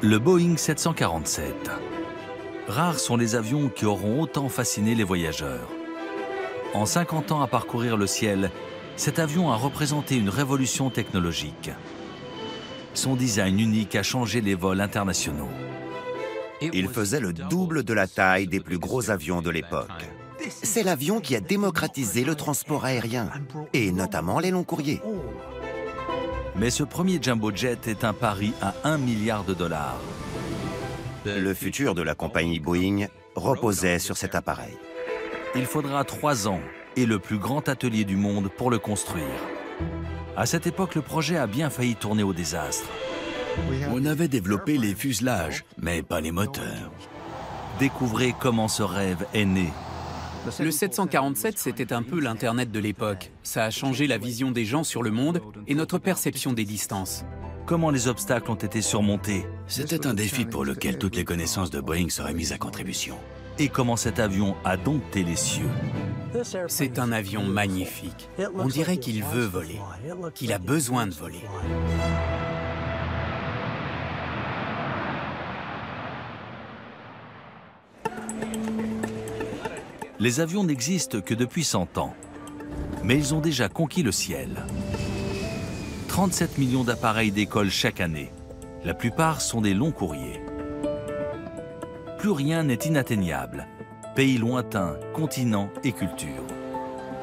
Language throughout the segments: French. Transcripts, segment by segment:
Le Boeing 747. Rares sont les avions qui auront autant fasciné les voyageurs. En 50 ans à parcourir le ciel, cet avion a représenté une révolution technologique. Son design unique a changé les vols internationaux. Il faisait le double de la taille des plus gros avions de l'époque. C'est l'avion qui a démocratisé le transport aérien, et notamment les longs courriers. Mais ce premier jumbo jet est un pari à 1 milliard de dollars. Le futur de la compagnie Boeing reposait sur cet appareil. Il faudra 3 ans et le plus grand atelier du monde pour le construire. À cette époque, le projet a bien failli tourner au désastre. On avait développé les fuselages, mais pas les moteurs. Découvrez comment ce rêve est né. Le 747, c'était un peu l'Internet de l'époque. Ça a changé la vision des gens sur le monde et notre perception des distances. Comment les obstacles ont été surmontés C'était un défi pour lequel toutes les connaissances de Boeing seraient mises à contribution. et comment cet avion a dompté les cieux. C'est un avion magnifique. On dirait qu'il veut voler, qu'il a besoin de voler. Les avions n'existent que depuis 100 ans, mais ils ont déjà conquis le ciel. 37 millions d'appareils décollent chaque année. La plupart sont des longs courriers. Plus rien n'est inatteignable. Pays lointains, continents et cultures.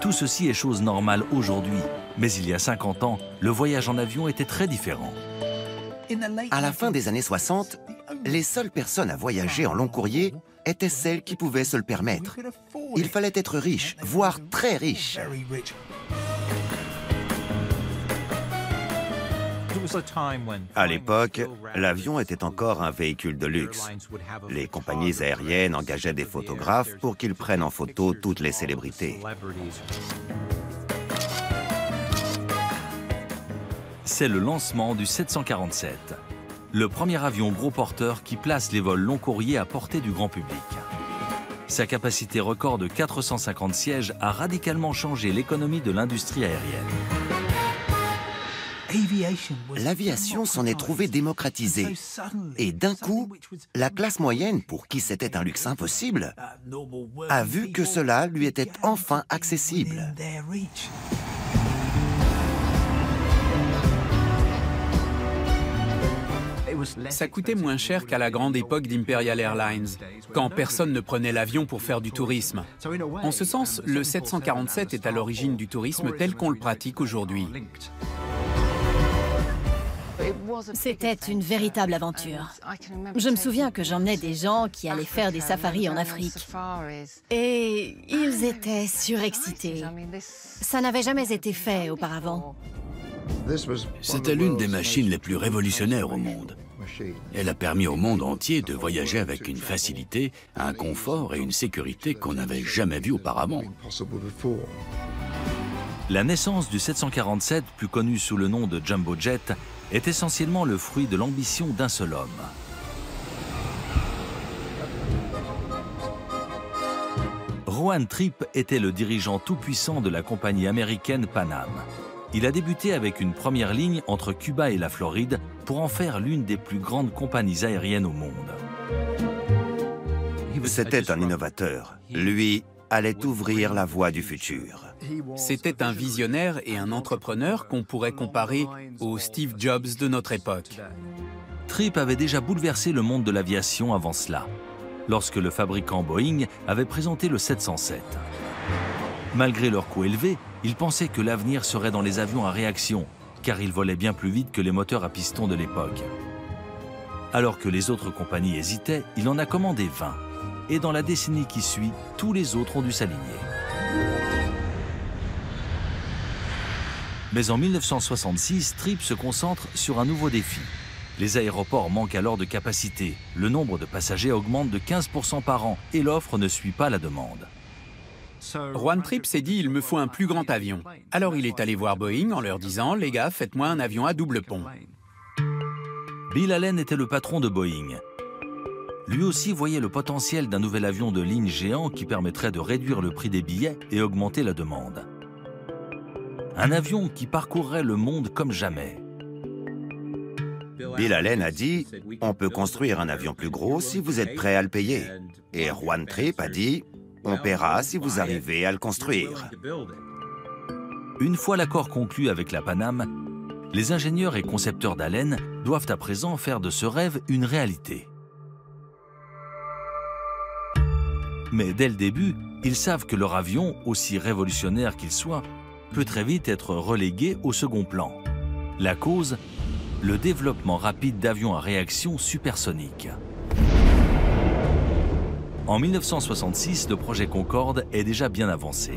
Tout ceci est chose normale aujourd'hui, mais il y a 50 ans, le voyage en avion était très différent. À la fin des années 60, les seules personnes à voyager en long courrier étaient celles qui pouvaient se le permettre. Il fallait être riche, voire très riche. À l'époque, l'avion était encore un véhicule de luxe. Les compagnies aériennes engageaient des photographes pour qu'ils prennent en photo toutes les célébrités. C'est le lancement du 747, le premier avion gros porteur qui place les vols long courriers à portée du grand public. Sa capacité record de 450 sièges a radicalement changé l'économie de l'industrie aérienne. L'aviation s'en est trouvée démocratisée. Et d'un coup, la classe moyenne, pour qui c'était un luxe impossible, a vu que cela lui était enfin accessible. Ça coûtait moins cher qu'à la grande époque d'Imperial Airlines, quand personne ne prenait l'avion pour faire du tourisme. En ce sens, le 747 est à l'origine du tourisme tel qu'on le pratique aujourd'hui. C'était une véritable aventure. Je me souviens que j'emmenais des gens qui allaient faire des safaris en Afrique. Et ils étaient surexcités. Ça n'avait jamais été fait auparavant. C'était l'une des machines les plus révolutionnaires au monde. Elle a permis au monde entier de voyager avec une facilité, un confort et une sécurité qu'on n'avait jamais vu auparavant. La naissance du 747, plus connu sous le nom de Jumbo Jet, est essentiellement le fruit de l'ambition d'un seul homme. Rowan Tripp était le dirigeant tout-puissant de la compagnie américaine Pan Am. Il a débuté avec une première ligne entre Cuba et la Floride pour en faire l'une des plus grandes compagnies aériennes au monde. C'était un innovateur. Lui allait ouvrir la voie du futur. C'était un visionnaire et un entrepreneur qu'on pourrait comparer au Steve Jobs de notre époque. Tripp avait déjà bouleversé le monde de l'aviation avant cela, lorsque le fabricant Boeing avait présenté le 707. Malgré leur coût élevé, il pensait que l'avenir serait dans les avions à réaction, car ils volaient bien plus vite que les moteurs à piston de l'époque. Alors que les autres compagnies hésitaient, il en a commandé 20. Et dans la décennie qui suit, tous les autres ont dû s'aligner. Mais en 1966, Tripp se concentre sur un nouveau défi. Les aéroports manquent alors de capacité, le nombre de passagers augmente de 15% par an et l'offre ne suit pas la demande. Rowan Tripp s'est dit « il me faut un plus grand avion ». Alors il est allé voir Boeing en leur disant « les gars, faites-moi un avion à double pont ». Bill Allen était le patron de Boeing. Lui aussi voyait le potentiel d'un nouvel avion de ligne géant qui permettrait de réduire le prix des billets et augmenter la demande. Un avion qui parcourrait le monde comme jamais. Bill Allen a dit « On peut construire un avion plus gros si vous êtes prêt à le payer. » Et Juan Trippe a dit « On paiera si vous arrivez à le construire. » Une fois l'accord conclu avec la Pan Am, les ingénieurs et concepteurs d'Allen doivent à présent faire de ce rêve une réalité. Mais dès le début, ils savent que leur avion, aussi révolutionnaire qu'il soit, peut très vite être relégué au second plan. La cause, le développement rapide d'avions à réaction supersonique. En 1966, le projet Concorde est déjà bien avancé.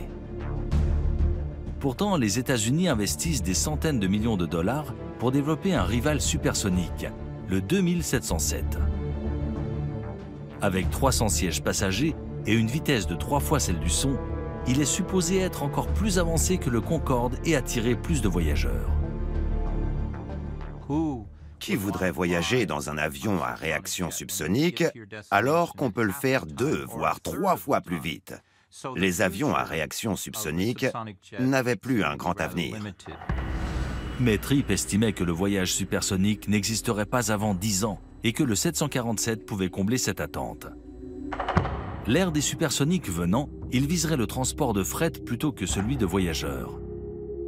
Pourtant, les États-Unis investissent des centaines de millions de dollars pour développer un rival supersonique, le 2707. Avec 300 sièges passagers et une vitesse de 3 fois celle du son, il est supposé être encore plus avancé que le Concorde et attirer plus de voyageurs. Qui voudrait voyager dans un avion à réaction subsonique alors qu'on peut le faire 2 voire 3 fois plus vite? Les avions à réaction subsonique n'avaient plus un grand avenir. Mais Trippe estimait que le voyage supersonique n'existerait pas avant 10 ans et que le 747 pouvait combler cette attente. L'ère des supersoniques venant, il viserait le transport de fret plutôt que celui de voyageurs.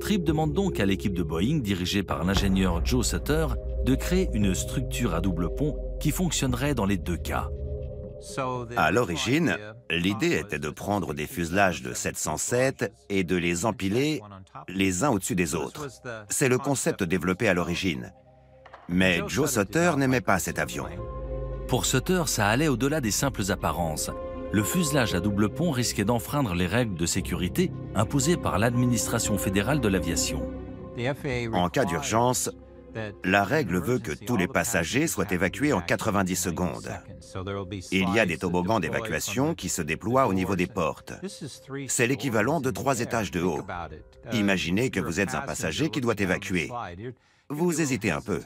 Trippe demande donc à l'équipe de Boeing, dirigée par l'ingénieur Joe Sutter, de créer une structure à double pont qui fonctionnerait dans les 2 cas. À l'origine, l'idée était de prendre des fuselages de 707 et de les empiler les uns au-dessus des autres. C'est le concept développé à l'origine. Mais Joe Sutter n'aimait pas cet avion. Pour Sutter, ça allait au-delà des simples apparences. Le fuselage à double pont risquait d'enfreindre les règles de sécurité imposées par l'administration fédérale de l'aviation. En cas d'urgence, la règle veut que tous les passagers soient évacués en 90 secondes. Il y a des toboggans d'évacuation qui se déploient au niveau des portes. C'est l'équivalent de 3 étages de haut. Imaginez que vous êtes un passager qui doit évacuer. Vous hésitez un peu.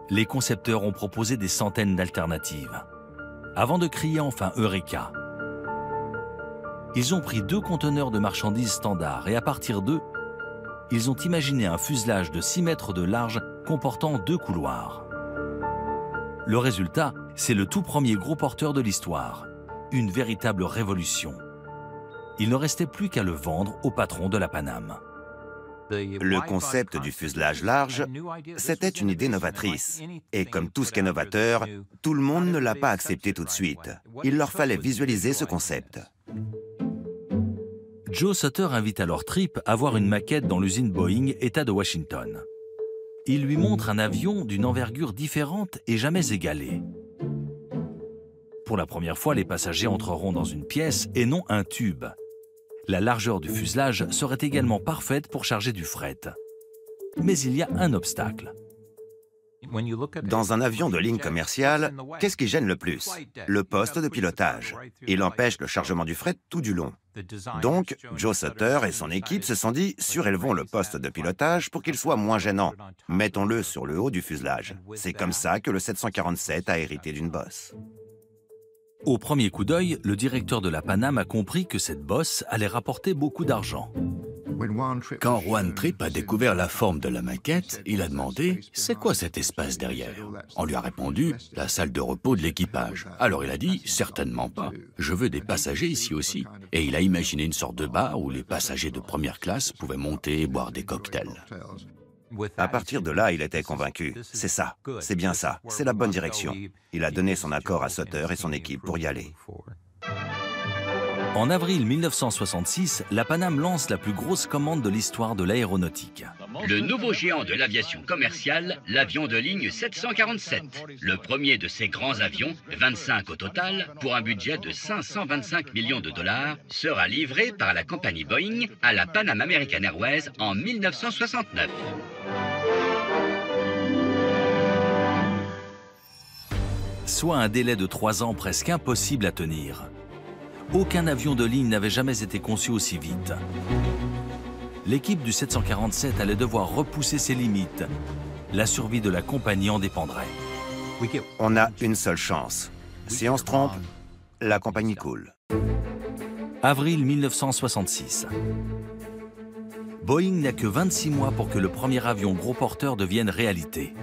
Les concepteurs ont proposé des centaines d'alternatives, avant de crier enfin « Eureka ». Ils ont pris 2 conteneurs de marchandises standards et à partir d'eux, ils ont imaginé un fuselage de 6 mètres de large comportant 2 couloirs. Le résultat, c'est le tout premier gros porteur de l'histoire, une véritable révolution. Il ne restait plus qu'à le vendre au patron de la Pan Am. Le concept du fuselage large, c'était une idée novatrice. Et comme tout ce qui est novateur, tout le monde ne l'a pas accepté tout de suite. Il leur fallait visualiser ce concept. Joe Sutter invite alors Trippe à voir une maquette dans l'usine Boeing, État de Washington. Il lui montre un avion d'une envergure différente et jamais égalée. Pour la première fois, les passagers entreront dans une pièce et non un tube. La largeur du fuselage serait également parfaite pour charger du fret. Mais il y a un obstacle. Dans un avion de ligne commerciale, qu'est-ce qui gêne le plus? Le poste de pilotage. Il empêche le chargement du fret tout du long. Donc, Joe Sutter et son équipe se sont dit « Surélevons le poste de pilotage pour qu'il soit moins gênant. Mettons-le sur le haut du fuselage. » C'est comme ça que le 747 a hérité d'une bosse. Au premier coup d'œil, le directeur de la Pan Am a compris que cette bosse allait rapporter beaucoup d'argent. Quand Juan Trippe a découvert la forme de la maquette, il a demandé « C'est quoi cet espace derrière ?» On lui a répondu « La salle de repos de l'équipage ». Alors il a dit « Certainement pas, je veux des passagers ici aussi ». Et il a imaginé une sorte de bar où les passagers de première classe pouvaient monter et boire des cocktails. À partir de là, il était convaincu. C'est ça, c'est bien ça, c'est la bonne direction. Il a donné son accord à Sutter et son équipe pour y aller. En avril 1966, la Pan Am lance la plus grosse commande de l'histoire de l'aéronautique. Le nouveau géant de l'aviation commerciale, l'avion de ligne 747. Le premier de ces grands avions, 25 au total, pour un budget de 525 millions de dollars, sera livré par la compagnie Boeing à la Pan Am American Airways en 1969. Soit un délai de 3 ans presque impossible à tenir. Aucun avion de ligne n'avait jamais été conçu aussi vite. L'équipe du 747 allait devoir repousser ses limites. La survie de la compagnie en dépendrait. On a une seule chance. Si on se trompe, la compagnie coule. Avril 1966. Boeing n'a que 26 mois pour que le premier avion gros porteur devienne réalité.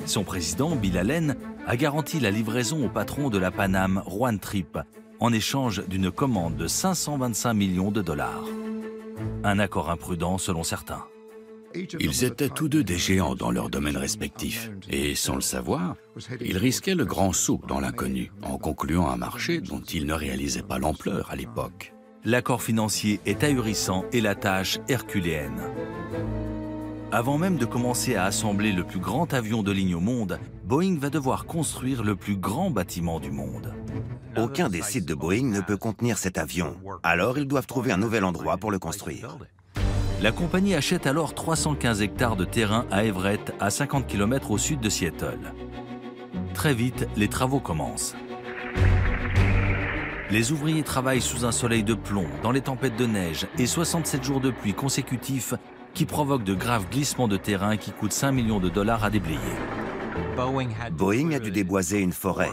Son président, Bill Allen, a garanti la livraison au patron de la Pan Am, Juan Trippe, en échange d'une commande de 525 millions de dollars. Un accord imprudent selon certains. Ils étaient tous deux des géants dans leurs domaines respectifs. Et sans le savoir, ils risquaient le grand saut dans l'inconnu, en concluant un marché dont ils ne réalisaient pas l'ampleur à l'époque. L'accord financier est ahurissant et la tâche herculéenne. Avant même de commencer à assembler le plus grand avion de ligne au monde, Boeing va devoir construire le plus grand bâtiment du monde. Aucun des sites de Boeing ne peut contenir cet avion. Alors, ils doivent trouver un nouvel endroit pour le construire. La compagnie achète alors 315 hectares de terrain à Everett, à 50 km au sud de Seattle. Très vite, les travaux commencent. Les ouvriers travaillent sous un soleil de plomb, dans les tempêtes de neige et 67 jours de pluie consécutifs qui provoquent de graves glissements de terrain qui coûtent 5 millions de dollars à déblayer. Boeing a dû déboiser une forêt,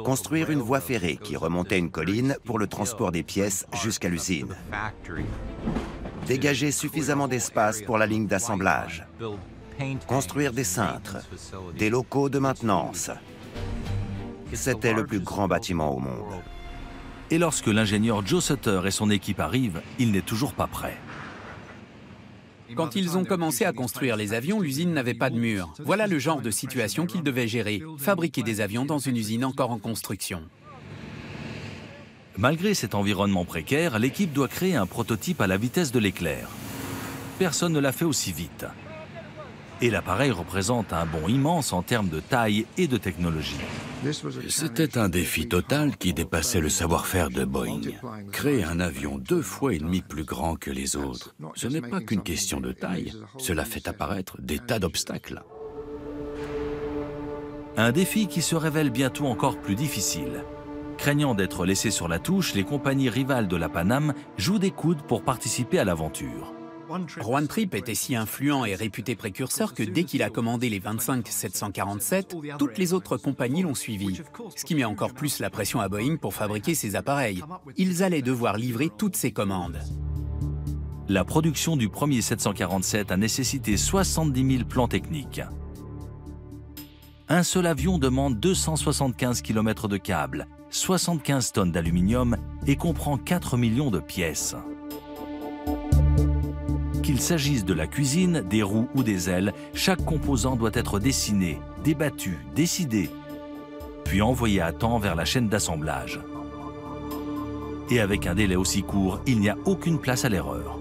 construire une voie ferrée qui remontait une colline pour le transport des pièces jusqu'à l'usine, dégager suffisamment d'espace pour la ligne d'assemblage, construire des cintres, des locaux de maintenance. C'était le plus grand bâtiment au monde. Et lorsque l'ingénieur Joe Sutter et son équipe arrivent, il n'est toujours pas prêt. Quand ils ont commencé à construire les avions, l'usine n'avait pas de mur. Voilà le genre de situation qu'ils devaient gérer, fabriquer des avions dans une usine encore en construction. Malgré cet environnement précaire, l'équipe doit créer un prototype à la vitesse de l'éclair. Personne ne l'a fait aussi vite. Et l'appareil représente un bond immense en termes de taille et de technologie. C'était un défi total qui dépassait le savoir-faire de Boeing. Créer un avion 2,5 fois plus grand que les autres, ce n'est pas qu'une question de taille, cela fait apparaître des tas d'obstacles. Un défi qui se révèle bientôt encore plus difficile. Craignant d'être laissés sur la touche, les compagnies rivales de la Pan Am jouent des coudes pour participer à l'aventure. Juan Trippe était si influent et réputé précurseur que dès qu'il a commandé les 25-747, toutes les autres compagnies l'ont suivi. Ce qui met encore plus la pression à Boeing pour fabriquer ces appareils. Ils allaient devoir livrer toutes ces commandes. La production du premier 747 a nécessité 70 000 plans techniques. Un seul avion demande 275 km de câbles, 75 tonnes d'aluminium et comprend 4 millions de pièces. Qu'il s'agisse de la cuisine, des roues ou des ailes, chaque composant doit être dessiné, débattu, décidé, puis envoyé à temps vers la chaîne d'assemblage. Et avec un délai aussi court, il n'y a aucune place à l'erreur.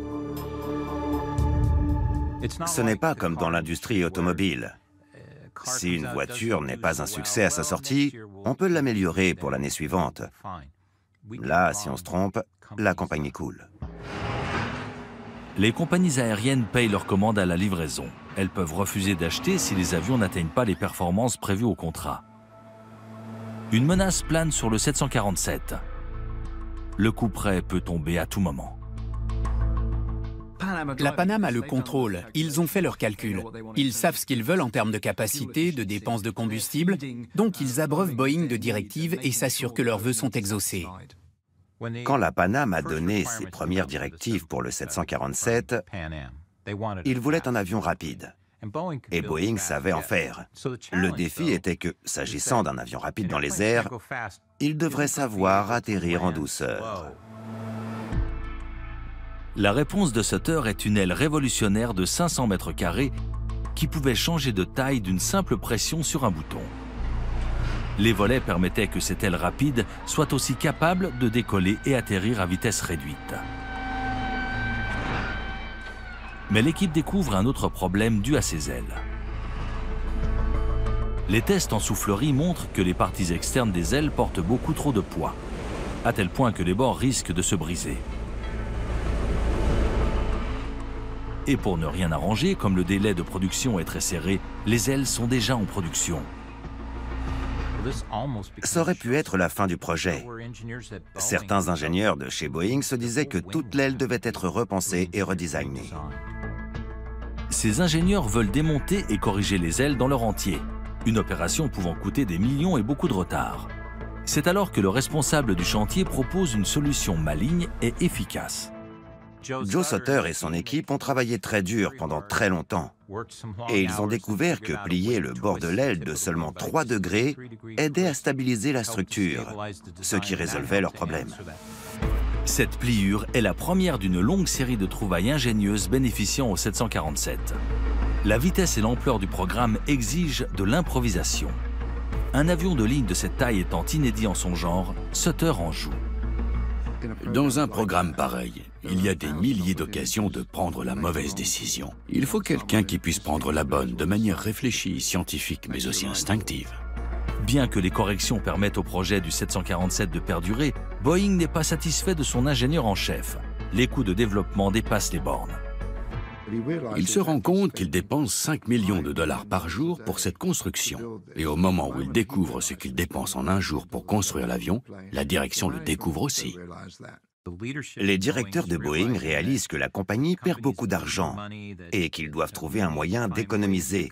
Ce n'est pas comme dans l'industrie automobile. Si une voiture n'est pas un succès à sa sortie, on peut l'améliorer pour l'année suivante. Là, si on se trompe, la compagnie coule. Les compagnies aériennes payent leurs commandes à la livraison. Elles peuvent refuser d'acheter si les avions n'atteignent pas les performances prévues au contrat. Une menace plane sur le 747. Le coup près peut tomber à tout moment. La Pan Am a le contrôle. Ils ont fait leurs calculs. Ils savent ce qu'ils veulent en termes de capacité, de dépenses de combustible. Donc ils abreuvent Boeing de directives et s'assurent que leurs vœux sont exaucés. Quand la Pan Am a donné ses premières directives pour le 747, il voulait un avion rapide. Et Boeing savait en faire. Le défi était que, s'agissant d'un avion rapide dans les airs, il devrait savoir atterrir en douceur. La réponse de Sutter est une aile révolutionnaire de 500 mètres carrés qui pouvait changer de taille d'une simple pression sur un bouton. Les volets permettaient que cette aile rapide soit aussi capable de décoller et atterrir à vitesse réduite. Mais l'équipe découvre un autre problème dû à ces ailes. Les tests en soufflerie montrent que les parties externes des ailes portent beaucoup trop de poids, à tel point que les bords risquent de se briser. Et pour ne rien arranger, comme le délai de production est très serré, les ailes sont déjà en production. Ça aurait pu être la fin du projet. Certains ingénieurs de chez Boeing se disaient que toute l'aile devait être repensée et redesignée. Ces ingénieurs veulent démonter et corriger les ailes dans leur entier, une opération pouvant coûter des millions et beaucoup de retard. C'est alors que le responsable du chantier propose une solution maligne et efficace. Joe Sutter et son équipe ont travaillé très dur pendant très longtemps. Et ils ont découvert que plier le bord de l'aile de seulement 3 degrés aidait à stabiliser la structure, ce qui résolvait leurs problèmes. Cette pliure est la première d'une longue série de trouvailles ingénieuses bénéficiant au 747. La vitesse et l'ampleur du programme exigent de l'improvisation. Un avion de ligne de cette taille étant inédit en son genre, Sutter en joue. Dans un programme pareil, il y a des milliers d'occasions de prendre la mauvaise décision. Il faut quelqu'un qui puisse prendre la bonne de manière réfléchie, scientifique, mais aussi instinctive. Bien que les corrections permettent au projet du 747 de perdurer, Boeing n'est pas satisfait de son ingénieur en chef. Les coûts de développement dépassent les bornes. Il se rend compte qu'il dépense 5 millions de dollars par jour pour cette construction. Et au moment où il découvre ce qu'il dépense en un jour pour construire l'avion, la direction le découvre aussi. Les directeurs de Boeing réalisent que la compagnie perd beaucoup d'argent et qu'ils doivent trouver un moyen d'économiser.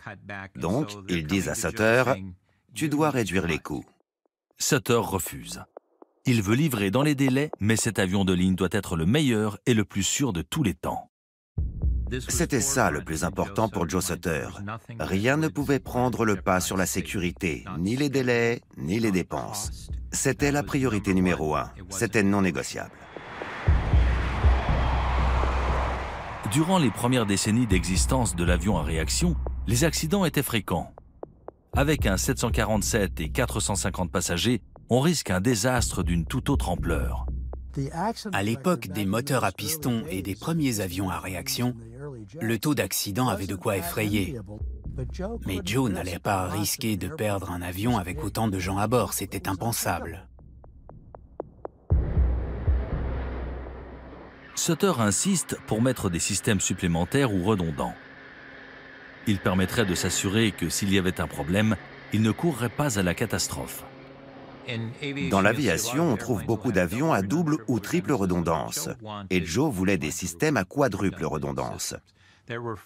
Donc, ils disent à Sutter, « Tu dois réduire les coûts. » Sutter refuse. Il veut livrer dans les délais, mais cet avion de ligne doit être le meilleur et le plus sûr de tous les temps. C'était ça le plus important pour Joe Sutter. Rien ne pouvait prendre le pas sur la sécurité, ni les délais, ni les dépenses. C'était la priorité numéro 1. C'était non négociable. Durant les premières décennies d'existence de l'avion à réaction, les accidents étaient fréquents. Avec un 747 et 450 passagers, on risque un désastre d'une toute autre ampleur. À l'époque des moteurs à piston et des premiers avions à réaction, le taux d'accident avait de quoi effrayer. Mais Joe n'allait pas risquer de perdre un avion avec autant de gens à bord, c'était impensable. Sutter insiste pour mettre des systèmes supplémentaires ou redondants. Il permettrait de s'assurer que s'il y avait un problème, il ne courrait pas à la catastrophe. Dans l'aviation, on trouve beaucoup d'avions à double ou triple redondance. Et Joe voulait des systèmes à quadruple redondance.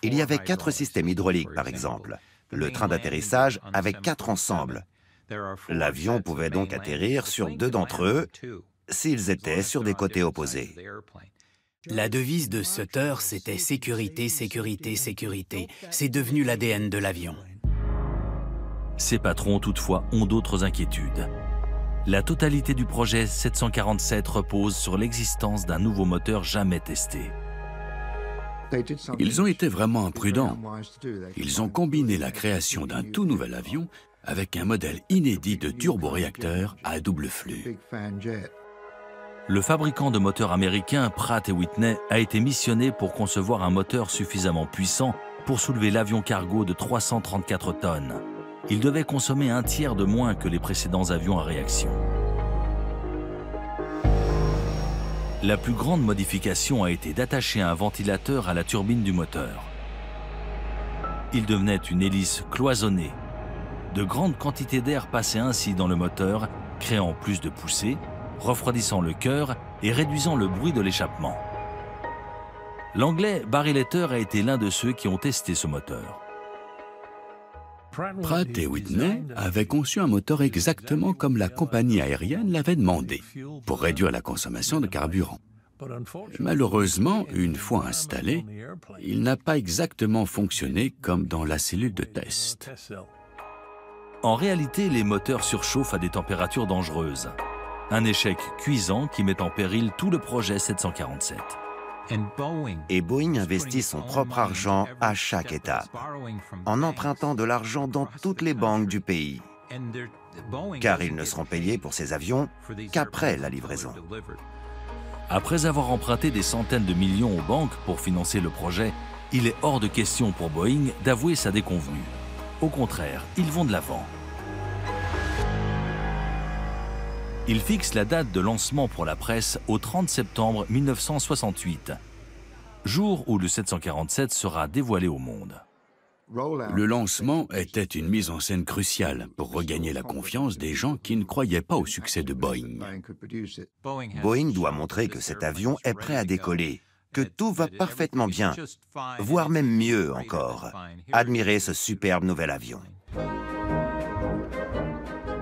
Il y avait 4 systèmes hydrauliques, par exemple. Le train d'atterrissage avait 4 ensembles. L'avion pouvait donc atterrir sur 2 d'entre eux s'ils étaient sur des côtés opposés. La devise de Sutter, c'était « sécurité, sécurité, sécurité ». C'est devenu l'ADN de l'avion. Ses patrons, toutefois, ont d'autres inquiétudes. La totalité du projet 747 repose sur l'existence d'un nouveau moteur jamais testé. Ils ont été vraiment imprudents. Ils ont combiné la création d'un tout nouvel avion avec un modèle inédit de turboréacteur à double flux. Le fabricant de moteurs américain Pratt & Whitney a été missionné pour concevoir un moteur suffisamment puissant pour soulever l'avion cargo de 334 tonnes. Il devait consommer un tiers de moins que les précédents avions à réaction. La plus grande modification a été d'attacher un ventilateur à la turbine du moteur. Il devenait une hélice cloisonnée. De grandes quantités d'air passaient ainsi dans le moteur, créant plus de poussée, refroidissant le cœur et réduisant le bruit de l'échappement. L'Anglais Barry Letter a été l'un de ceux qui ont testé ce moteur. Pratt & Whitney avait conçu un moteur exactement comme la compagnie aérienne l'avait demandé, pour réduire la consommation de carburant. Malheureusement, une fois installé, il n'a pas exactement fonctionné comme dans la cellule de test. En réalité, les moteurs surchauffent à des températures dangereuses. Un échec cuisant qui met en péril tout le projet 747. Et Boeing investit son propre argent à chaque étape, en empruntant de l'argent dans toutes les banques du pays, car ils ne seront payés pour ces avions qu'après la livraison. Après avoir emprunté des centaines de millions aux banques pour financer le projet, il est hors de question pour Boeing d'avouer sa déconvenue. Au contraire, ils vont de l'avant. Il fixe la date de lancement pour la presse au 30 septembre 1968, jour où le 747 sera dévoilé au monde. Le lancement était une mise en scène cruciale pour regagner la confiance des gens qui ne croyaient pas au succès de Boeing. Boeing doit montrer que cet avion est prêt à décoller, que tout va parfaitement bien, voire même mieux encore. Admirez ce superbe nouvel avion.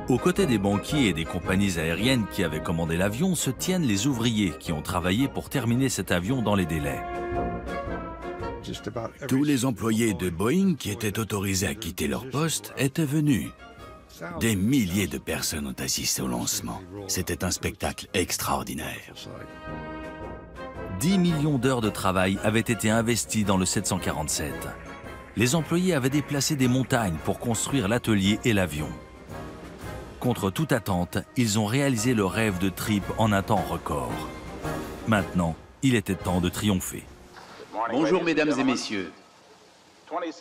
Aux côtés des banquiers et des compagnies aériennes qui avaient commandé l'avion se tiennent les ouvriers qui ont travaillé pour terminer cet avion dans les délais. Tous les employés de Boeing qui étaient autorisés à quitter leur poste étaient venus. Des milliers de personnes ont assisté au lancement. C'était un spectacle extraordinaire. 10 millions d'heures de travail avaient été investies dans le 747. Les employés avaient déplacé des montagnes pour construire l'atelier et l'avion. Contre toute attente, ils ont réalisé le rêve de Tripp en un temps record. Maintenant, il était temps de triompher. Bonjour mesdames et messieurs.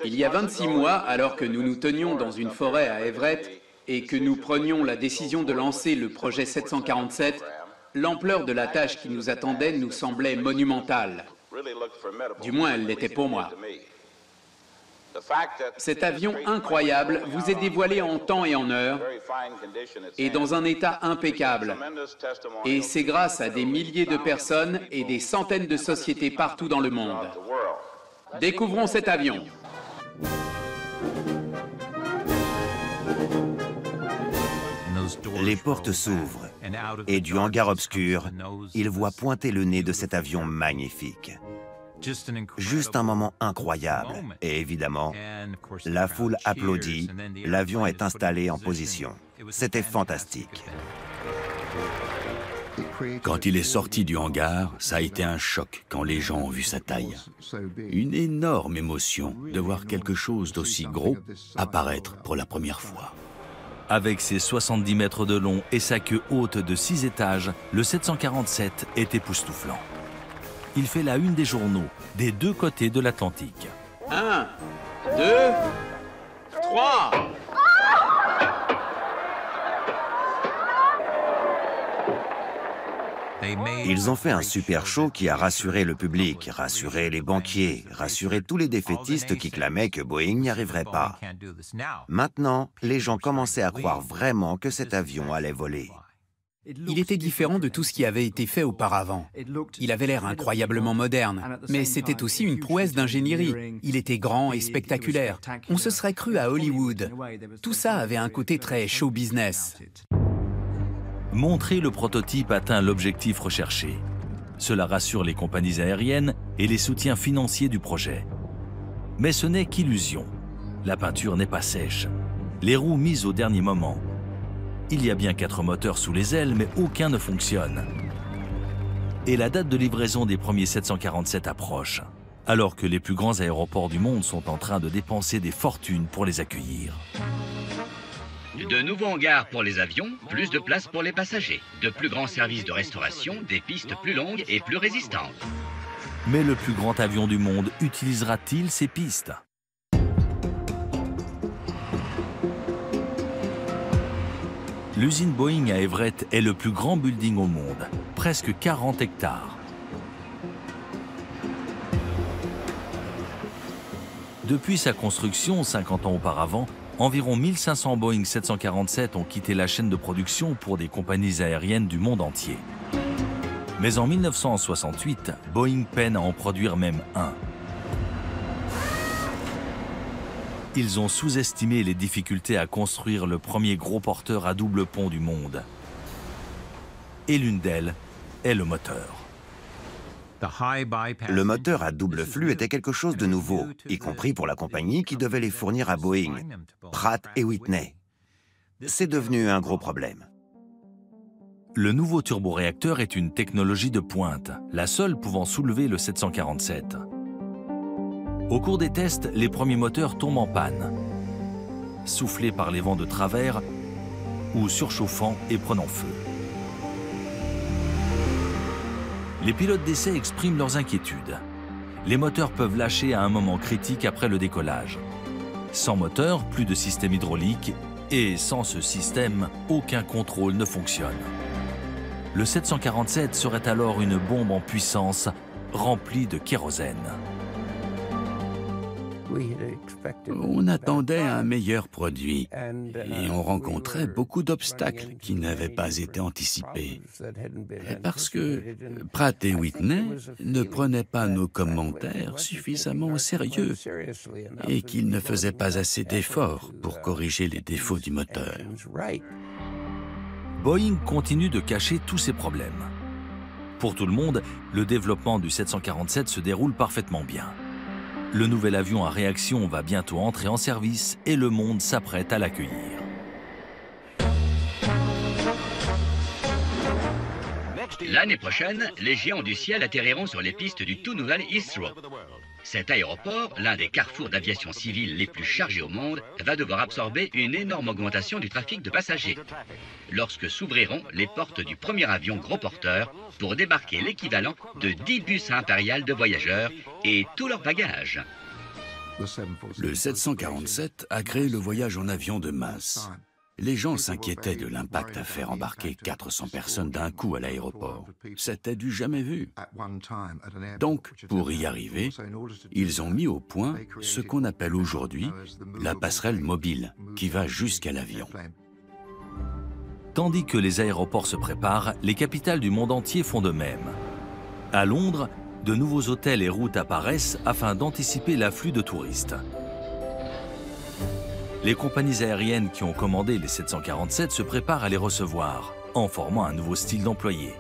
Il y a 26 mois, alors que nous nous tenions dans une forêt à Everett et que nous prenions la décision de lancer le projet 747, l'ampleur de la tâche qui nous attendait nous semblait monumentale. Du moins, elle l'était pour moi. Cet avion incroyable vous est dévoilé en temps et en heure et dans un état impeccable. Et c'est grâce à des milliers de personnes et des centaines de sociétés partout dans le monde. Découvrons cet avion. Les portes s'ouvrent et du hangar obscur, il voit pointer le nez de cet avion magnifique. Juste un moment incroyable. Et évidemment, la foule applaudit, l'avion est installé en position. C'était fantastique. Quand il est sorti du hangar, ça a été un choc quand les gens ont vu sa taille. Une énorme émotion de voir quelque chose d'aussi gros apparaître pour la première fois. Avec ses 70 mètres de long et sa queue haute de 6 étages, le 747 est époustouflant. Il fait la une des journaux, des deux côtés de l'Atlantique. 1, 2, 3. Ils ont fait un super show qui a rassuré le public, rassuré les banquiers, rassuré tous les défaitistes qui clamaient que Boeing n'y arriverait pas. Maintenant, les gens commençaient à croire vraiment que cet avion allait voler. Il était différent de tout ce qui avait été fait auparavant. Il avait l'air incroyablement moderne, mais c'était aussi une prouesse d'ingénierie. Il était grand et spectaculaire. On se serait cru à Hollywood. Tout ça avait un côté très show business. Montrer le prototype atteint l'objectif recherché. Cela rassure les compagnies aériennes et les soutiens financiers du projet. Mais ce n'est qu'illusion. La peinture n'est pas sèche. Les roues mises au dernier moment. Il y a bien 4 moteurs sous les ailes, mais aucun ne fonctionne. Et la date de livraison des premiers 747 approche, alors que les plus grands aéroports du monde sont en train de dépenser des fortunes pour les accueillir. De nouveaux hangars pour les avions, plus de place pour les passagers, de plus grands services de restauration, des pistes plus longues et plus résistantes. Mais le plus grand avion du monde utilisera-t-il ces pistes ? L'usine Boeing à Everett est le plus grand building au monde, presque 40 hectares. Depuis sa construction, 50 ans auparavant, environ 1500 Boeing 747 ont quitté la chaîne de production pour des compagnies aériennes du monde entier. Mais en 1968, Boeing peine à en produire même un. Ils ont sous-estimé les difficultés à construire le premier gros porteur à double pont du monde. Et l'une d'elles est le moteur. Le moteur à double flux était quelque chose de nouveau, y compris pour la compagnie qui devait les fournir à Boeing, Pratt & Whitney. C'est devenu un gros problème. Le nouveau turboréacteur est une technologie de pointe, la seule pouvant soulever le 747. Au cours des tests, les premiers moteurs tombent en panne, soufflés par les vents de travers ou surchauffant et prenant feu. Les pilotes d'essai expriment leurs inquiétudes. Les moteurs peuvent lâcher à un moment critique après le décollage. Sans moteur, plus de système hydraulique, et sans ce système, aucun contrôle ne fonctionne. Le 747 serait alors une bombe en puissance remplie de kérosène. On attendait un meilleur produit et on rencontrait beaucoup d'obstacles qui n'avaient pas été anticipés. Parce que Pratt & Whitney ne prenait pas nos commentaires suffisamment au sérieux et qu'ils ne faisaient pas assez d'efforts pour corriger les défauts du moteur. Boeing continue de cacher tous ces problèmes. Pour tout le monde, le développement du 747 se déroule parfaitement bien. Le nouvel avion à réaction va bientôt entrer en service et le monde s'apprête à l'accueillir. L'année prochaine, les géants du ciel atterriront sur les pistes du tout nouvel Heathrow. Cet aéroport, l'un des carrefours d'aviation civile les plus chargés au monde, va devoir absorber une énorme augmentation du trafic de passagers. Lorsque s'ouvriront les portes du premier avion gros porteur pour débarquer l'équivalent de 10 bus impériales de voyageurs et tous leurs bagages. Le 747 a créé le voyage en avion de masse. Les gens s'inquiétaient de l'impact à faire embarquer 400 personnes d'un coup à l'aéroport. C'était du jamais vu. Donc, pour y arriver, ils ont mis au point ce qu'on appelle aujourd'hui la passerelle mobile, qui va jusqu'à l'avion. Tandis que les aéroports se préparent, les capitales du monde entier font de même. À Londres, de nouveaux hôtels et routes apparaissent afin d'anticiper l'afflux de touristes. Les compagnies aériennes qui ont commandé les 747 se préparent à les recevoir, en formant un nouveau style d'employés.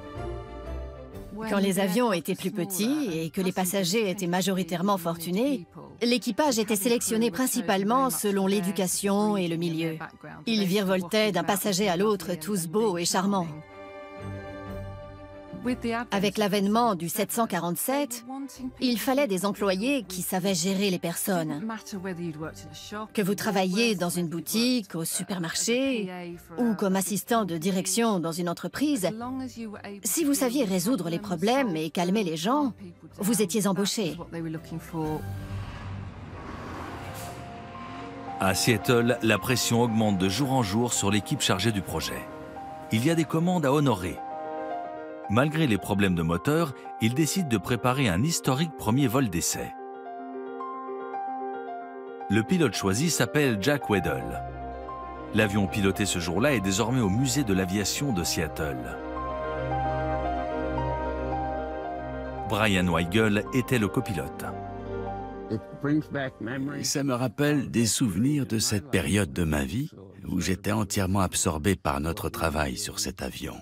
Quand les avions étaient plus petits et que les passagers étaient majoritairement fortunés, l'équipage était sélectionné principalement selon l'éducation et le milieu. Ils virevoltaient d'un passager à l'autre, tous beaux et charmants. Avec l'avènement du 747, il fallait des employés qui savaient gérer les personnes. Que vous travailliez dans une boutique, au supermarché ou comme assistant de direction dans une entreprise, si vous saviez résoudre les problèmes et calmer les gens, vous étiez embauché. À Seattle, la pression augmente de jour en jour sur l'équipe chargée du projet. Il y a des commandes à honorer. Malgré les problèmes de moteur, ils décident de préparer un historique premier vol d'essai. Le pilote choisi s'appelle Jack Weddell. L'avion piloté ce jour-là est désormais au musée de l'aviation de Seattle. Brian Weigel était le copilote. Ça me rappelle des souvenirs de cette période de ma vie où j'étais entièrement absorbé par notre travail sur cet avion.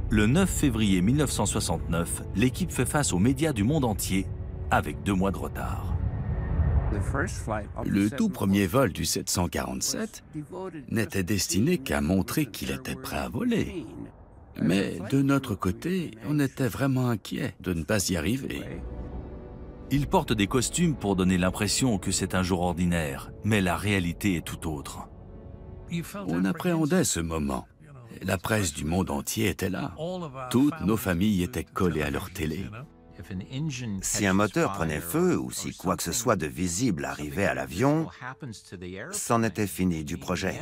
Le 9 février 1969, l'équipe fait face aux médias du monde entier, avec 2 mois de retard. Le tout premier vol du 747 n'était destiné qu'à montrer qu'il était prêt à voler. Mais de notre côté, on était vraiment inquiets de ne pas y arriver. Ils portent des costumes pour donner l'impression que c'est un jour ordinaire, mais la réalité est tout autre. On appréhendait ce moment. La presse du monde entier était là. Toutes nos familles étaient collées à leur télé. Si un moteur prenait feu ou si quoi que ce soit de visible arrivait à l'avion, c'en était fini du projet.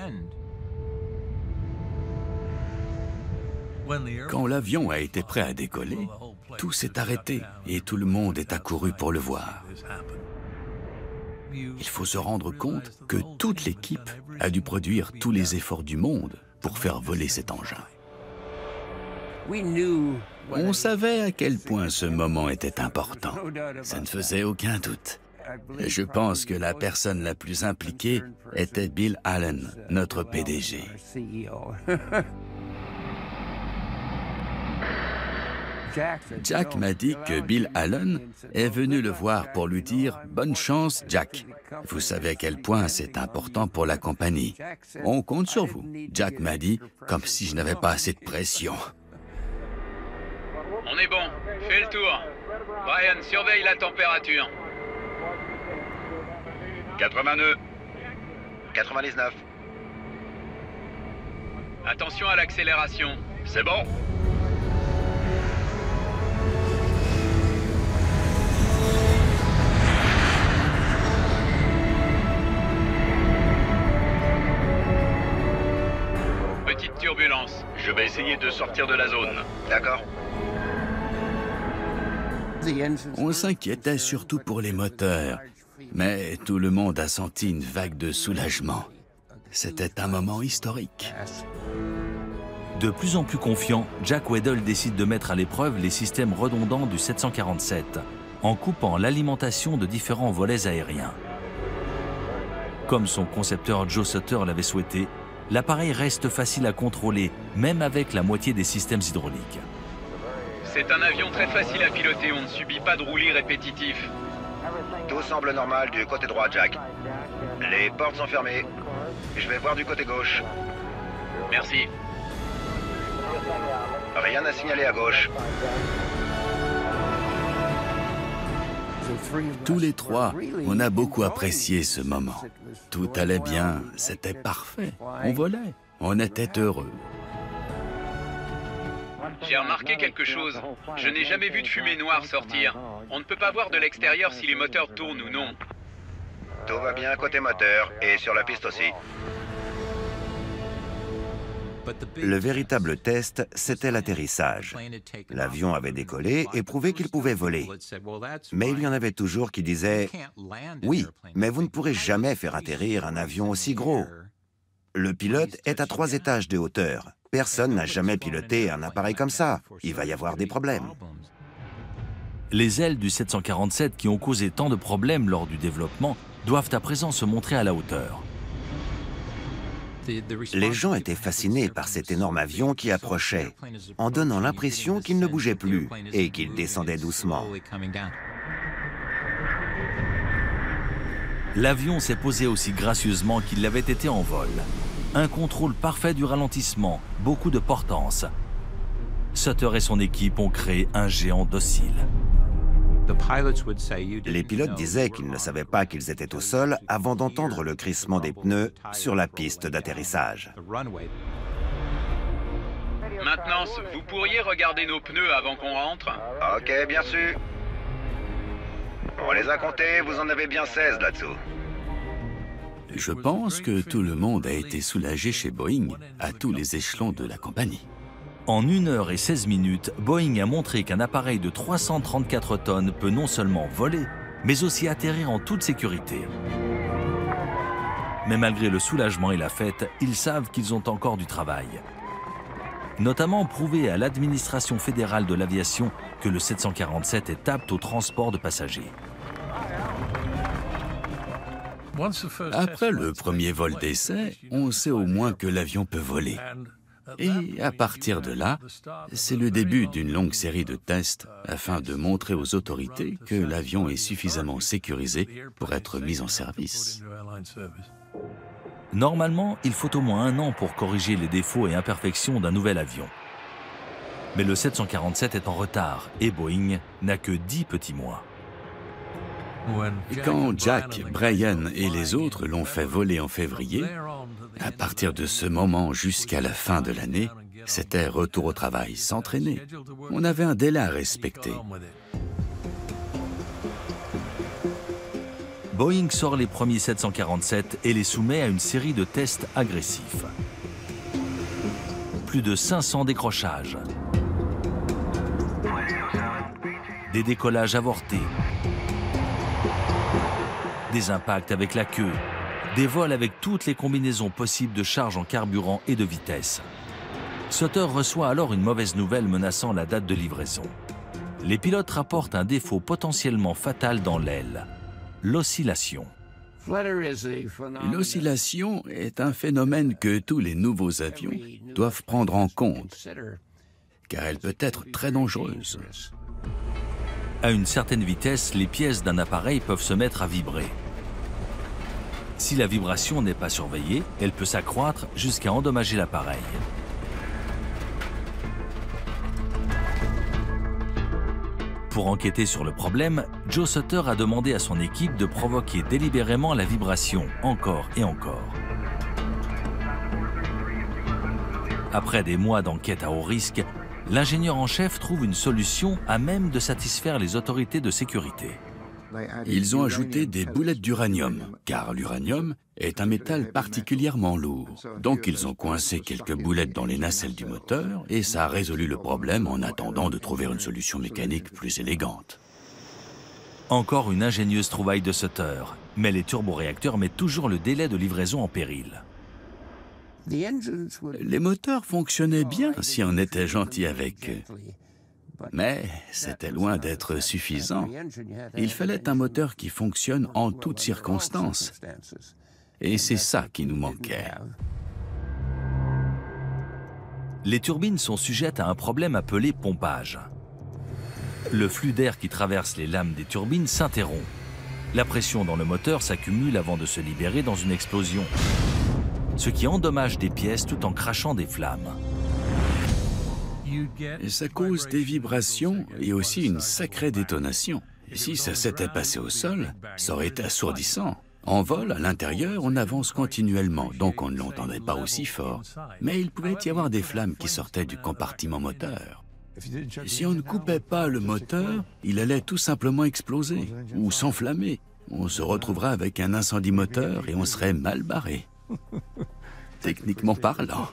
Quand l'avion a été prêt à décoller, tout s'est arrêté et tout le monde est accouru pour le voir. Il faut se rendre compte que toute l'équipe a dû produire tous les efforts du monde pour faire voler cet engin. On savait à quel point ce moment était important. Ça ne faisait aucun doute. Je pense que la personne la plus impliquée était Bill Allen, notre PDG. Jack m'a dit que Bill Allen est venu le voir pour lui dire « Bonne chance, Jack. Vous savez à quel point c'est important pour la compagnie. On compte sur vous. » Jack m'a dit, comme si je n'avais pas assez de pression. On est bon, fais le tour. Brian, surveille la température. 80 nœuds. 99. Attention à l'accélération. C'est bon. Petite turbulence. Je vais essayer de sortir de la zone. D'accord. On s'inquiétait surtout pour les moteurs, mais tout le monde a senti une vague de soulagement. C'était un moment historique. De plus en plus confiant, Jack Weddell décide de mettre à l'épreuve les systèmes redondants du 747 en coupant l'alimentation de différents volets aériens. Comme son concepteur Joe Sutter l'avait souhaité, l'appareil reste facile à contrôler, même avec la moitié des systèmes hydrauliques. C'est un avion très facile à piloter, on ne subit pas de roulis répétitifs. Tout semble normal du côté droit, Jack. Les portes sont fermées. Je vais voir du côté gauche. Merci. Rien à signaler à gauche. Tous les trois, on a beaucoup apprécié ce moment. Tout allait bien, c'était parfait. On volait, on était heureux. J'ai remarqué quelque chose. Je n'ai jamais vu de fumée noire sortir. On ne peut pas voir de l'extérieur si les moteurs tournent ou non. Tout va bien côté moteur et sur la piste aussi. Le véritable test, c'était l'atterrissage. L'avion avait décollé et prouvé qu'il pouvait voler. Mais il y en avait toujours qui disaient « Oui, mais vous ne pourrez jamais faire atterrir un avion aussi gros. Le pilote est à 3 étages de hauteur. Personne n'a jamais piloté un appareil comme ça. Il va y avoir des problèmes. » Les ailes du 747 qui ont causé tant de problèmes lors du développement doivent à présent se montrer à la hauteur. Les gens étaient fascinés par cet énorme avion qui approchait, en donnant l'impression qu'il ne bougeait plus et qu'il descendait doucement. L'avion s'est posé aussi gracieusement qu'il l'avait été en vol. Un contrôle parfait du ralentissement, beaucoup de portance. Sutter et son équipe ont créé un géant docile. Les pilotes disaient qu'ils ne savaient pas qu'ils étaient au sol avant d'entendre le crissement des pneus sur la piste d'atterrissage. Maintenance, vous pourriez regarder nos pneus avant qu'on rentre? Ok, bien sûr. On les a comptés, vous en avez bien 16 là-dessous. Je pense que tout le monde a été soulagé chez Boeing, à tous les échelons de la compagnie. En 1 heure et 16 minutes, Boeing a montré qu'un appareil de 334 tonnes peut non seulement voler, mais aussi atterrir en toute sécurité. Mais malgré le soulagement et la fête, ils savent qu'ils ont encore du travail. Notamment prouver à l'administration fédérale de l'aviation que le 747 est apte au transport de passagers. Après le premier vol d'essai, on sait au moins que l'avion peut voler. Et à partir de là, c'est le début d'une longue série de tests afin de montrer aux autorités que l'avion est suffisamment sécurisé pour être mis en service. Normalement, il faut au moins 1 an pour corriger les défauts et imperfections d'un nouvel avion. Mais le 747 est en retard et Boeing n'a que 10 petits mois. Quand Jack, Brian et les autres l'ont fait voler en février, à partir de ce moment jusqu'à la fin de l'année, c'était retour au travail, s'entraîner. On avait un délai à respecter. Boeing sort les premiers 747 et les soumet à une série de tests agressifs. Plus de 500 décrochages, des décollages avortés, des impacts avec la queue, des vols avec toutes les combinaisons possibles de charge en carburant et de vitesse. Sutter reçoit alors une mauvaise nouvelle menaçant la date de livraison. Les pilotes rapportent un défaut potentiellement fatal dans l'aile, l'oscillation. L'oscillation est un phénomène que tous les nouveaux avions doivent prendre en compte, car elle peut être très dangereuse. À une certaine vitesse, les pièces d'un appareil peuvent se mettre à vibrer. Si la vibration n'est pas surveillée, elle peut s'accroître jusqu'à endommager l'appareil. Pour enquêter sur le problème, Joe Sutter a demandé à son équipe de provoquer délibérément la vibration, encore et encore. Après des mois d'enquête à haut risque, l'ingénieur en chef trouve une solution à même de satisfaire les autorités de sécurité. Ils ont ajouté des boulettes d'uranium, car l'uranium est un métal particulièrement lourd. Donc ils ont coincé quelques boulettes dans les nacelles du moteur et ça a résolu le problème en attendant de trouver une solution mécanique plus élégante. Encore une ingénieuse trouvaille de Sutter, mais les turboréacteurs mettent toujours le délai de livraison en péril. Les moteurs fonctionnaient bien si on était gentil avec eux. Mais c'était loin d'être suffisant. Il fallait un moteur qui fonctionne en toutes circonstances. Et c'est ça qui nous manquait. Les turbines sont sujettes à un problème appelé pompage. Le flux d'air qui traverse les lames des turbines s'interrompt. La pression dans le moteur s'accumule avant de se libérer dans une explosion, ce qui endommage des pièces tout en crachant des flammes. Et ça cause des vibrations et aussi une sacrée détonation. Et si ça s'était passé au sol, ça aurait été assourdissant. En vol, à l'intérieur, on avance continuellement, donc on ne l'entendait pas aussi fort. Mais il pouvait y avoir des flammes qui sortaient du compartiment moteur. Si on ne coupait pas le moteur, il allait tout simplement exploser ou s'enflammer. On se retrouverait avec un incendie moteur et on serait mal barré. Techniquement parlant.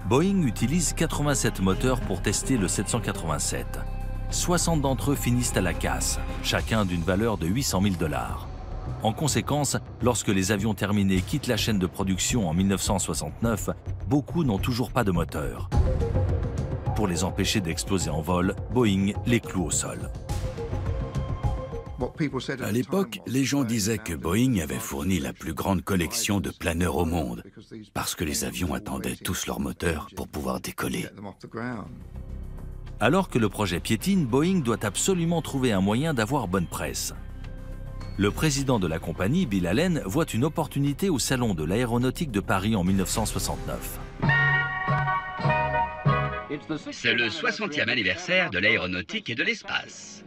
Boeing utilise 87 moteurs pour tester le 787. 60 d'entre eux finissent à la casse, chacun d'une valeur de 800 000 $. En conséquence, lorsque les avions terminés quittent la chaîne de production en 1969, beaucoup n'ont toujours pas de moteur. Pour les empêcher d'exploser en vol, Boeing les cloue au sol. À l'époque, les gens disaient que Boeing avait fourni la plus grande collection de planeurs au monde, parce que les avions attendaient tous leurs moteurs pour pouvoir décoller. Alors que le projet piétine, Boeing doit absolument trouver un moyen d'avoir bonne presse. Le président de la compagnie, Bill Allen, voit une opportunité au Salon de l'aéronautique de Paris en 1969. C'est le 60e anniversaire de l'aéronautique et de l'espace.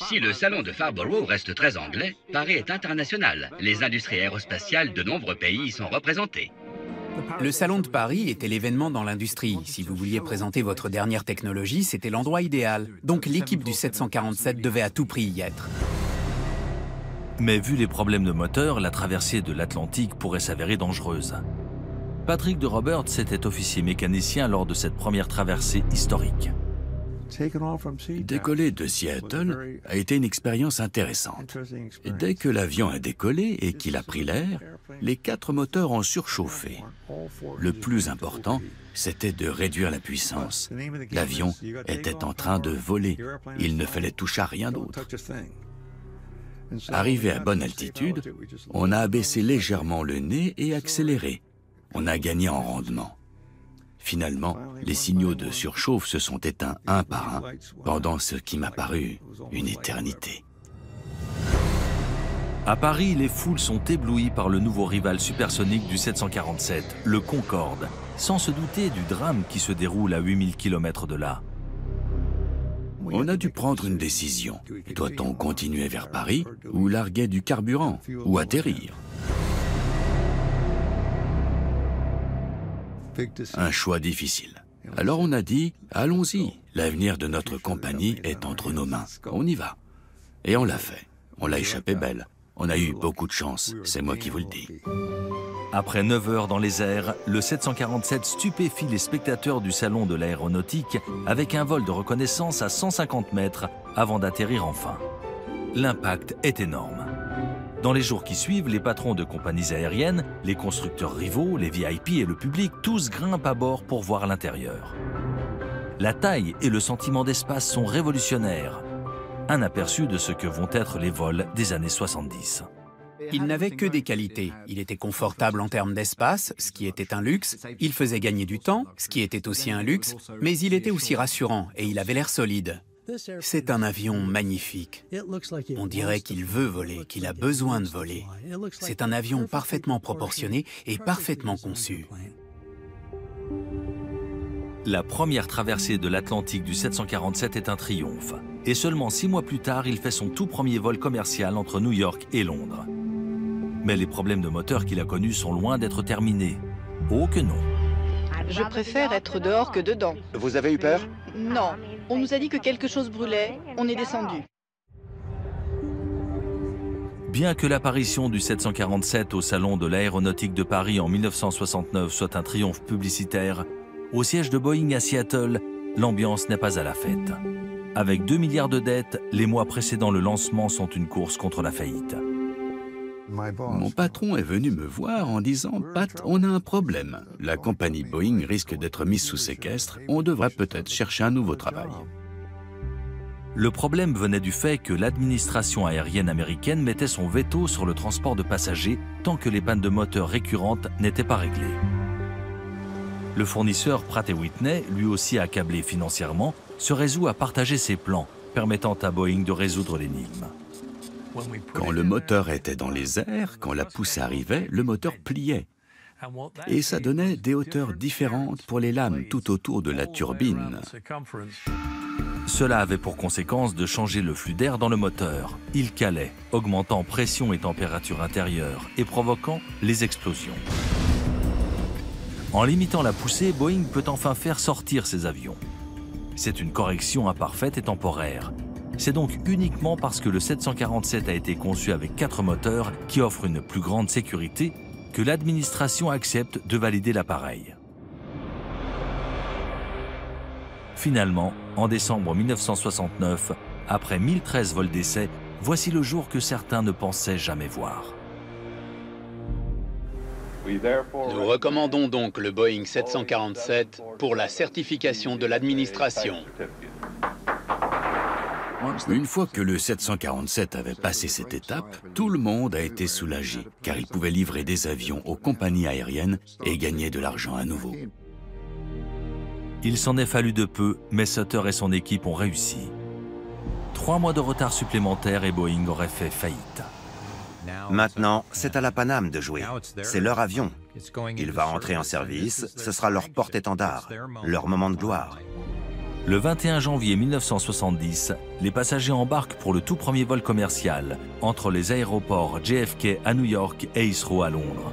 Si le salon de Farnborough reste très anglais, Paris est international. Les industries aérospatiales de nombreux pays y sont représentées. Le salon de Paris était l'événement dans l'industrie. Si vous vouliez présenter votre dernière technologie, c'était l'endroit idéal. Donc l'équipe du 747 devait à tout prix y être. Mais vu les problèmes de moteur, la traversée de l'Atlantique pourrait s'avérer dangereuse. Patrick de Roberts était officier mécanicien lors de cette première traversée historique. Décoller de Seattle a été une expérience intéressante. Et dès que l'avion a décollé et qu'il a pris l'air, les 4 moteurs ont surchauffé. Le plus important, c'était de réduire la puissance. L'avion était en train de voler. Il ne fallait toucher à rien d'autre. Arrivé à bonne altitude, on a abaissé légèrement le nez et accéléré. On a gagné en rendement. Finalement, les signaux de surchauffe se sont éteints un par un pendant ce qui m'a paru une éternité. À Paris, les foules sont éblouies par le nouveau rival supersonique du 747, le Concorde, sans se douter du drame qui se déroule à 8000 km de là. On a dû prendre une décision. Doit-on continuer vers Paris ou larguer du carburant ou atterrir? Un choix difficile. Alors on a dit, allons-y, l'avenir de notre compagnie est entre nos mains. On y va. Et on l'a fait. On l'a échappé belle. On a eu beaucoup de chance, c'est moi qui vous le dis. Après 9 heures dans les airs, le 747 stupéfie les spectateurs du salon de l'aéronautique avec un vol de reconnaissance à 150 mètres avant d'atterrir enfin. L'impact est énorme. Dans les jours qui suivent, les patrons de compagnies aériennes, les constructeurs rivaux, les VIP et le public, tous grimpent à bord pour voir l'intérieur. La taille et le sentiment d'espace sont révolutionnaires. Un aperçu de ce que vont être les vols des années 70. Il n'avait que des qualités. Il était confortable en termes d'espace, ce qui était un luxe. Il faisait gagner du temps, ce qui était aussi un luxe. Mais il était aussi rassurant et il avait l'air solide. C'est un avion magnifique. On dirait qu'il veut voler, qu'il a besoin de voler. C'est un avion parfaitement proportionné et parfaitement conçu. La première traversée de l'Atlantique du 747 est un triomphe. Et seulement 6 mois plus tard, il fait son tout premier vol commercial entre New York et Londres. Mais les problèmes de moteur qu'il a connus sont loin d'être terminés. Oh que non. Je préfère être dehors que dedans. Vous avez eu peur? Non. On nous a dit que quelque chose brûlait. On est descendu. Bien que l'apparition du 747 au Salon de l'aéronautique de Paris en 1969 soit un triomphe publicitaire, au siège de Boeing à Seattle, l'ambiance n'est pas à la fête. Avec 2 milliards de dettes, les mois précédant le lancement sont une course contre la faillite. Mon patron est venu me voir en disant « Pat, on a un problème. La compagnie Boeing risque d'être mise sous séquestre. On devrait peut-être chercher un nouveau travail. » Le problème venait du fait que l'administration aérienne américaine mettait son veto sur le transport de passagers tant que les pannes de moteur récurrentes n'étaient pas réglées. Le fournisseur Pratt & Whitney, lui aussi accablé financièrement, se résout à partager ses plans, permettant à Boeing de résoudre l'énigme. Quand le moteur était dans les airs, quand la poussée arrivait, le moteur pliait. Et ça donnait des hauteurs différentes pour les lames tout autour de la turbine. Cela avait pour conséquence de changer le flux d'air dans le moteur. Il calait, augmentant pression et température intérieure et provoquant les explosions. En limitant la poussée, Boeing peut enfin faire sortir ses avions. C'est une correction imparfaite et temporaire. C'est donc uniquement parce que le 747 a été conçu avec 4 moteurs qui offrent une plus grande sécurité que l'administration accepte de valider l'appareil. Finalement, en décembre 1969, après 1013 vols d'essai, voici le jour que certains ne pensaient jamais voir. Nous recommandons donc le Boeing 747 pour la certification de l'administration. Une fois que le 747 avait passé cette étape, tout le monde a été soulagé, car il pouvait livrer des avions aux compagnies aériennes et gagner de l'argent à nouveau. Il s'en est fallu de peu, mais Sutter et son équipe ont réussi. 3 mois de retard supplémentaire et Boeing aurait fait faillite. Maintenant, c'est à la Pan Am de jouer. C'est leur avion. Il va entrer en service, ce sera leur porte-étendard, leur moment de gloire. Le 21 janvier 1970, les passagers embarquent pour le tout premier vol commercial entre les aéroports JFK à New York et Heathrow à Londres.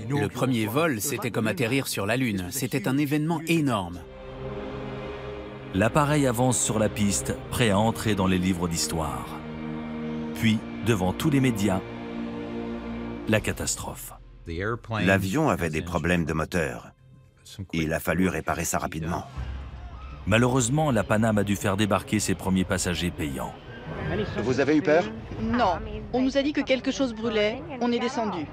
Le premier vol, c'était comme atterrir sur la Lune. C'était un événement énorme. L'appareil avance sur la piste, prêt à entrer dans les livres d'histoire. Puis, devant tous les médias, la catastrophe. L'avion avait des problèmes de moteur. Il a fallu réparer ça rapidement. Malheureusement, la Pan Am a dû faire débarquer ses premiers passagers payants. Vous avez eu peur? Non, on nous a dit que quelque chose brûlait, on est descendu.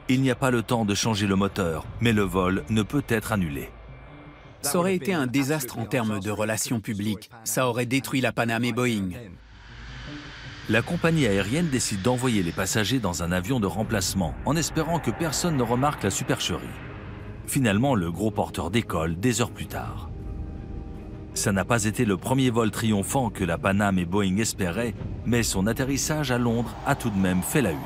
Il n'y a pas le temps de changer le moteur, mais le vol ne peut être annulé. Ça aurait été un désastre en termes de relations publiques. Ça aurait détruit la Pan Am et Boeing. La compagnie aérienne décide d'envoyer les passagers dans un avion de remplacement, en espérant que personne ne remarque la supercherie. Finalement, le gros porteur décolle des heures plus tard. Ça n'a pas été le premier vol triomphant que la Pan Am et Boeing espéraient, mais son atterrissage à Londres a tout de même fait la une.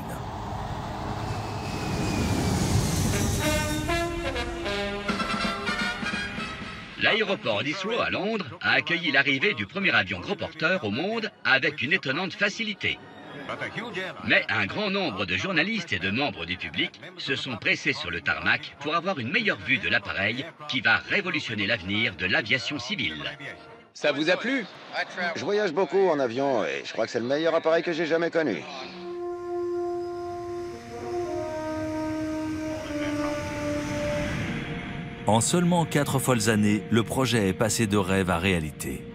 L'aéroport d'Heathrow à Londres a accueilli l'arrivée du premier avion gros porteur au monde avec une étonnante facilité. Mais un grand nombre de journalistes et de membres du public se sont pressés sur le tarmac pour avoir une meilleure vue de l'appareil qui va révolutionner l'avenir de l'aviation civile. Ça vous a plu? Je voyage beaucoup en avion et je crois que c'est le meilleur appareil que j'ai jamais connu. En seulement 4 folles années, le projet est passé de rêve à réalité.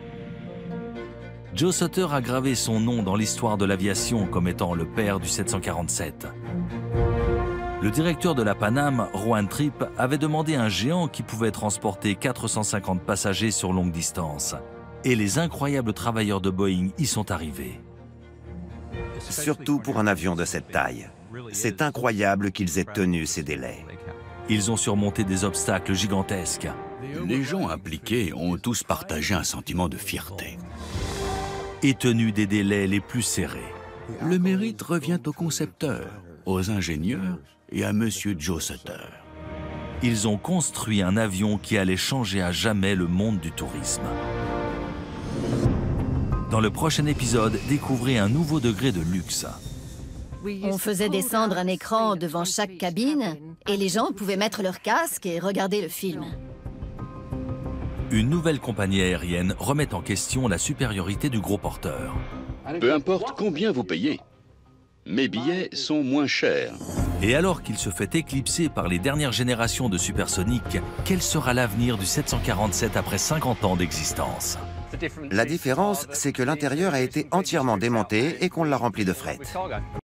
Joe Sutter a gravé son nom dans l'histoire de l'aviation comme étant le père du 747. Le directeur de la Pan Am, Rowan Tripp, avait demandé un géant qui pouvait transporter 450 passagers sur longue distance. Et les incroyables travailleurs de Boeing y sont arrivés. Surtout pour un avion de cette taille. C'est incroyable qu'ils aient tenu ces délais. Ils ont surmonté des obstacles gigantesques. Les gens impliqués ont tous partagé un sentiment de fierté. Et tenu des délais les plus serrés. Le mérite revient aux concepteurs, aux ingénieurs et à Monsieur Joe Sutter. Ils ont construit un avion qui allait changer à jamais le monde du tourisme. Dans le prochain épisode, découvrez un nouveau degré de luxe. On faisait descendre un écran devant chaque cabine et les gens pouvaient mettre leur casque et regarder le film. Une nouvelle compagnie aérienne remet en question la supériorité du gros porteur. Peu importe combien vous payez, mes billets sont moins chers. Et alors qu'il se fait éclipser par les dernières générations de supersoniques, quel sera l'avenir du 747 après 50 ans d'existence? La différence, c'est que l'intérieur a été entièrement démonté et qu'on l'a rempli de fret.